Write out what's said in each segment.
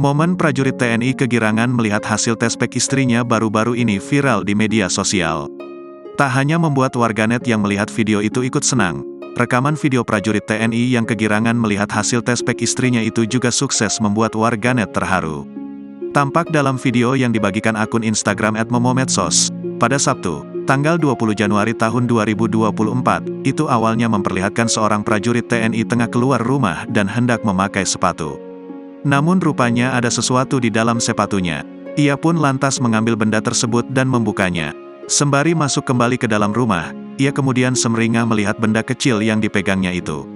Momen prajurit TNI kegirangan melihat hasil tes pack istrinya baru-baru ini viral di media sosial. Tak hanya membuat warganet yang melihat video itu ikut senang, rekaman video prajurit TNI yang kegirangan melihat hasil tes pack istrinya itu juga sukses membuat warganet terharu. Tampak dalam video yang dibagikan akun Instagram @momomedsos, pada Sabtu, tanggal 20 Januari tahun 2024, itu awalnya memperlihatkan seorang prajurit TNI tengah keluar rumah dan hendak memakai sepatu. Namun rupanya ada sesuatu di dalam sepatunya. Ia pun lantas mengambil benda tersebut dan membukanya. Sembari masuk kembali ke dalam rumah, ia kemudian semeringah melihat benda kecil yang dipegangnya itu.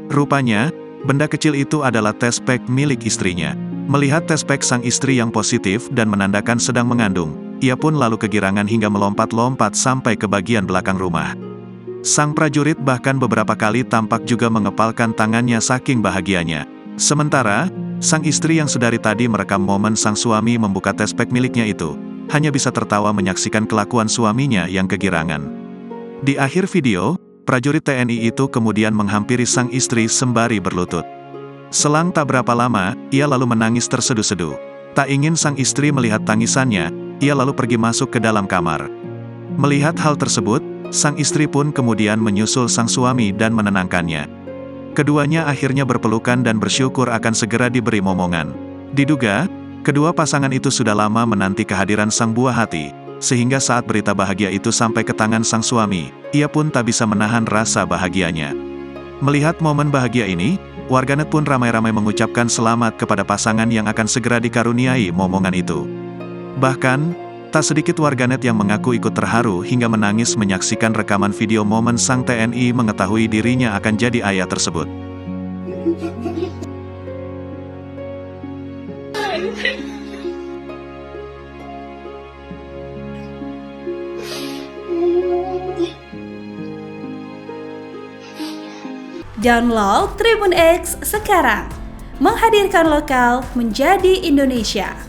Rupanya, benda kecil itu adalah tes pack milik istrinya. Melihat tes pack sang istri yang positif dan menandakan sedang mengandung, ia pun lalu kegirangan hingga melompat-lompat sampai ke bagian belakang rumah. Sang prajurit bahkan beberapa kali tampak juga mengepalkan tangannya saking bahagianya. Sementara, sang istri yang sedari tadi merekam momen sang suami membuka tes pack miliknya itu, hanya bisa tertawa menyaksikan kelakuan suaminya yang kegirangan. Di akhir video, prajurit TNI itu kemudian menghampiri sang istri sembari berlutut. Selang tak berapa lama, ia lalu menangis terseduh-seduh. Tak ingin sang istri melihat tangisannya, ia lalu pergi masuk ke dalam kamar. Melihat hal tersebut, sang istri pun kemudian menyusul sang suami dan menenangkannya. Keduanya akhirnya berpelukan dan bersyukur akan segera diberi momongan. Diduga, kedua pasangan itu sudah lama menanti kehadiran sang buah hati, sehingga saat berita bahagia itu sampai ke tangan sang suami, ia pun tak bisa menahan rasa bahagianya. Melihat momen bahagia ini, warganet pun ramai-ramai mengucapkan selamat kepada pasangan yang akan segera dikaruniai momongan itu. Bahkan, tak sedikit warganet yang mengaku ikut terharu hingga menangis menyaksikan rekaman video momen sang TNI mengetahui dirinya akan jadi ayah tersebut. Download Tribun X sekarang, menghadirkan lokal menjadi Indonesia.